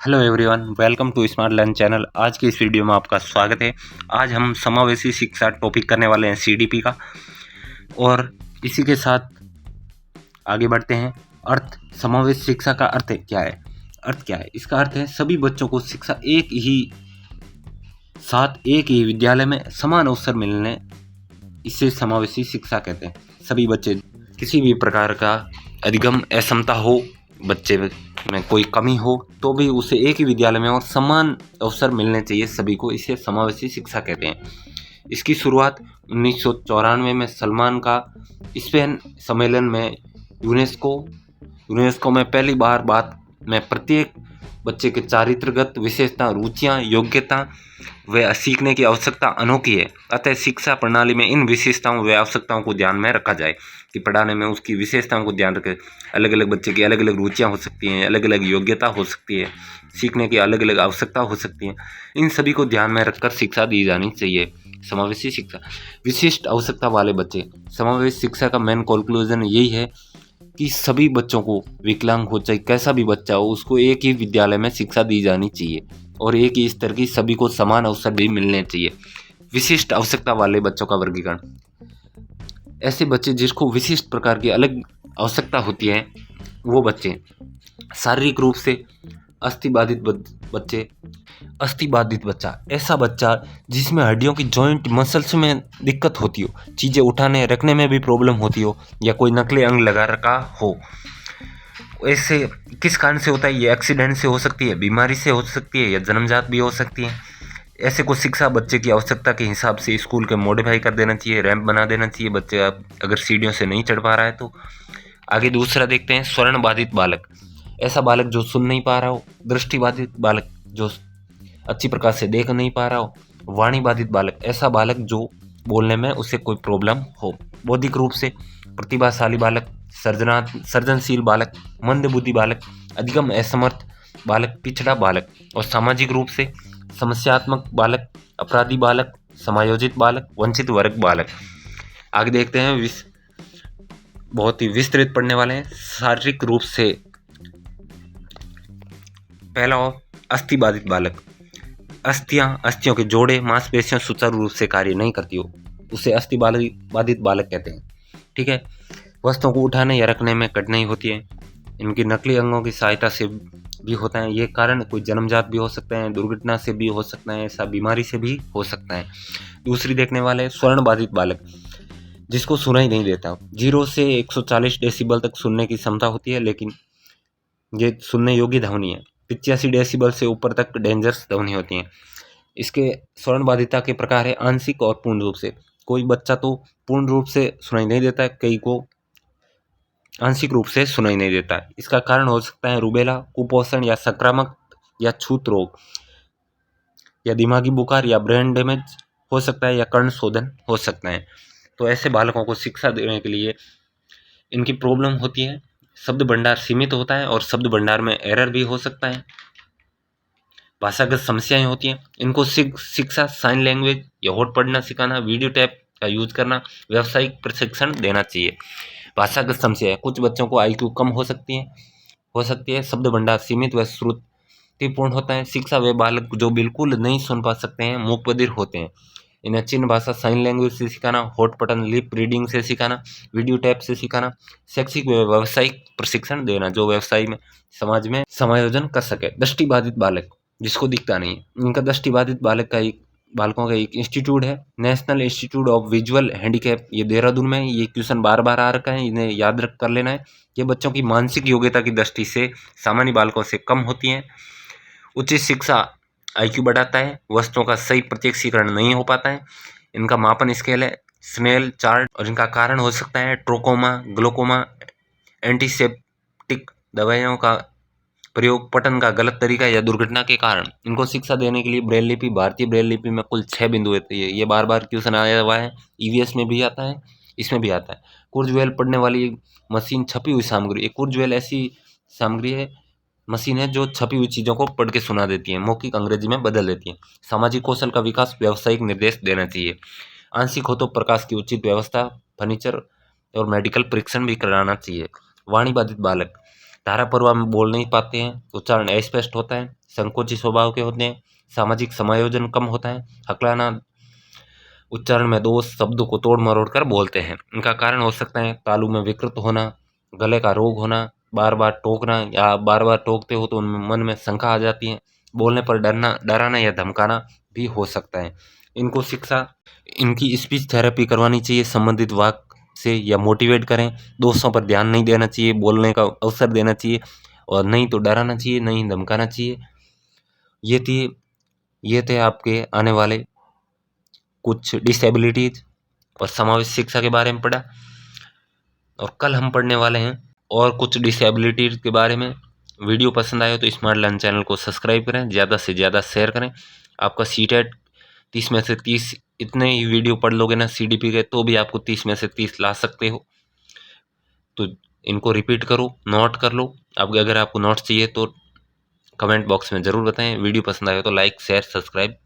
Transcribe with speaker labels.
Speaker 1: Hello everyone, welcome to smart learn channel. आज की इस वीडियो में आपका स्वागत है। आज हम समावेशी शिक्षा टॉपिक करने वाले हैं सीडीपी का, और इसी के साथ आगे बढ़ते हैं। अर्थ समावेशी शिक्षा का अर्थ क्या है? अर्थ क्या है? इसका अर्थ है सभी बच्चों को शिक्षा एक ही विद्यालय में समान अवसर मिलने, इसे समावेशी शिक्षा कहते हैं। सभी बच्चे, किसी भी प्रकार का अधिगम असमता हो, बच्चे में कोई कमी हो, तो भी उसे एक ही विद्यालय में और समान अवसर मिलने चाहिए सभी को, इसे समावेशी शिक्षा कहते हैं। इसकी शुरुआत 1994 में सलमान का स्पेन सम्मेलन में यूनेस्को में पहली बार बात में प्रत्येक बच्चे के चारित्रगत विशेषता, रुचियां, योग्यता व सीखने की आवश्यकता अनोखी है। अतः शिक्षा प्रणाली में इन विशेषताओं व आवश्यकताओं को ध्यान में रखा जाए कि पढ़ाने में उसकी विशेषताओं को ध्यान रखें। अलग अलग बच्चे की अलग अलग रुचियां हो सकती हैं, अलग अलग योग्यता हो सकती है, सीखने की अलग अलग आवश्यकता हो सकती है। इन सभी को ध्यान में रखकर शिक्षा दी जानी चाहिए। समावेशी शिक्षा, विशिष्ट आवश्यकता वाले बच्चे। समावेशी शिक्षा का मेन कंक्लूजन यही है कि सभी बच्चों को, विकलांग हो चाहे कैसा भी बच्चा हो, उसको एक ही विद्यालय में शिक्षा दी जानी चाहिए और एक ही स्तर की सभी को समान अवसर भी मिलने चाहिए। विशिष्ट आवश्यकता वाले बच्चों का वर्गीकरण, ऐसे बच्चे जिसको विशिष्ट प्रकार की अलग आवश्यकता होती है, वो बच्चे शारीरिक रूप से अस्थिबाधित बच्चा, ऐसा बच्चा जिसमें हड्डियों की जॉइंट मसल्स में दिक्कत होती हो, चीज़ें उठाने रखने में भी प्रॉब्लम होती हो, या कोई नकली अंग लगा रखा हो। ऐसे किस कारण से होता है? ये एक्सीडेंट से हो सकती है, बीमारी से हो सकती है, या जन्मजात भी हो सकती है। ऐसे को शिक्षा बच्चे की आवश्यकता के हिसाब से स्कूल के मॉडिफाई कर देना चाहिए, रैंप बना देना चाहिए। बच्चे अगर सीढ़ियों से नहीं चढ़ पा रहा है तो। आगे दूसरा देखते हैं, स्वर्ण बाधित बालक, ऐसा बालक जो सुन नहीं पा रहा हो। दृष्टि बाधित बालक, जो अच्छी प्रकार से देख नहीं पा रहा हो। वाणी बाधित बालक, ऐसा बालक जो बोलने में उसे कोई प्रॉब्लम हो। बौद्धिक रूप से प्रतिभाशाली बालक, सृजनशील बालक, मंदबुद्धि बालक, अधिगम असमर्थ बालक, पिछड़ा बालक। और सामाजिक रूप से समस्यात्मक बालक, अपराधी बालक, समायोजित बालक, वंचित वर्ग बालक। आगे देखते हैं, बहुत ही विस्तृत पढ़ने वाले हैं। शारीरिक रूप से पहला अस्थि बाधित बालक, अस्थियों के जोड़े, मांसपेशियां सुचारू रूप से कार्य नहीं करती हो, उसे अस्थि बाधित बालक कहते हैं। ठीक है। वस्तुओं को उठाने या रखने में कठिनाई होती है, इनकी नकली अंगों की सहायता से भी होता है। ये कारण कोई जन्मजात भी हो सकते हैं, दुर्घटना से भी हो सकता है, ऐसा बीमारी से भी हो सकता है। दूसरी देखने वाले, स्वर्ण बाधित बालक, जिसको सुनाई नहीं देता। 0 से 140 डेसिबल तक सुनने की क्षमता होती है, लेकिन ये सुनने योग्य ध्वनि है। 85 डेसिबल से ऊपर तक डेंजरस ध्वनि होती है। इसके स्वर्ण बाधिता के प्रकार है आंशिक और पूर्ण रूप से। कोई बच्चा तो पूर्ण रूप से सुनाई नहीं देता है, कई को आंशिक रूप से सुनाई नहीं देता है। इसका कारण हो सकता है रूबेला, कुपोषण या संक्रामक या छूत रोग, या दिमागी बुखार, या ब्रेन डैमेज हो सकता है, या कर्ण शोधन हो सकता है। तो ऐसे बालकों को शिक्षा देने के लिए इनकी प्रॉब्लम होती है। शब्द भंडार सीमित होता है और शब्द भंडार में एरर भी हो सकता है। भाषागत समस्याएं होती हैं। इनको शिक्षा, साइन लैंग्वेज या होठ पढ़ना सिखाना, वीडियो टैप का यूज करना, व्यावसायिक प्रशिक्षण देना चाहिए। भाषागत समस्याएं, कुछ बच्चों को आईक्यू कम हो सकती है। शब्द भंडार सीमित व श्रुतिपूर्ण होता है। शिक्षा वे बालक जो बिल्कुल नहीं सुन पा सकते हैं, मूक बधिर होते हैं, इन्हें चिन्ह भाषा, साइन लैंग्वेज से सिखाना, होठ पठन, लिप रीडिंग से सिखाना, वीडियो टैप से सिखाना। शैक्षिक व व्यावसायिक प्रशिक्षण देना, जो व्यवसाय में समाज में समायोजन कर सके। दृष्टिबाधित बालक, जिसको दिखता नहीं, इनका दृष्टिबाधित बालकों का एक इंस्टीट्यूट है, national institute of visual handicap, ये देहरादून में। ये क्वेश्चन बार बार आ रखा है, इन्हें याद कर लेना है। ये बच्चों की मानसिक योग्यता की दृष्टि से सामान्य बालकों से कम होती है। उचित शिक्षा आईक्यू बढ़ाता है, वस्तुओं का सही प्रत्यक्षीकरण नहीं हो पाता है। इनका मापन स्केल है स्नेल चार्ट, और इनका कारण हो सकता है ट्रोकोमा, ग्लोकोमा, एंटीसेप्टिक दवाइयों का प्रयोग, पठन का गलत तरीका, या दुर्घटना के कारण। इनको शिक्षा देने के लिए ब्रेल लिपि, भारतीय ब्रेल लिपि में कुल 6 बिंदु होती है। ये बार बार क्वेश्चन आया हुआ है, ईवीएस में भी आता है, इसमें भी आता है। कुर्जवेल पढ़ने वाली मशीन, छपी हुई सामग्री। एक कुर्जवेल ऐसी सामग्री है, मशीन है, जो छपी हुई चीज़ों को पढ़ के सुना देती है, मौखिक अंग्रेजी में बदल देती है। सामाजिक कौशल का विकास, व्यावसायिक निर्देश देना चाहिए। आंशिक हो तो प्रकाश की उचित व्यवस्था, फर्नीचर और मेडिकल परीक्षण भी कराना चाहिए। वाणी बाधित बालक, धारा प्रवाह में बोल नहीं पाते हैं, उच्चारण अस्पष्ट होता है, संकोची स्वभाव के होते हैं, सामाजिक समायोजन कम होता है, हकलाना उच्चारण में दोष, शब्दों को तोड़ मरोड़ कर बोलते हैं। इनका कारण हो सकता है तालु में विकृत होना, गले का रोग होना, बार बार टोकना या बार बार टोकते हो तो उनमें मन में शंका आ जाती है, बोलने पर डराना या धमकाना भी हो सकता है। इनको शिक्षा, इनकी स्पीच थेरेपी करवानी चाहिए संबंधित वाक्य से, या मोटिवेट करें। दोस्तों पर ध्यान नहीं देना चाहिए, बोलने का अवसर देना चाहिए, और नहीं तो डराना चाहिए, नहीं धमकाना चाहिए। ये थे आपके आने वाले कुछ डिसेबिलिटीज और समावेश शिक्षा के बारे में पढ़ा, और कल हम पढ़ने वाले हैं और कुछ डिसेबिलिटीज के बारे में। वीडियो पसंद आए तो स्मार्ट लर्न चैनल को सब्सक्राइब करें, ज़्यादा से ज़्यादा शेयर करें। आपका सीटेट 30 में से 30, इतने ही वीडियो पढ़ लोगे ना CDP के, तो भी आपको 30 में से 30 ला सकते हो। तो इनको रिपीट करो, नोट कर लो। अगर आपको नोट्स चाहिए तो कमेंट बॉक्स में ज़रूर बताएं। वीडियो पसंद आए तो लाइक, शेयर, सब्सक्राइब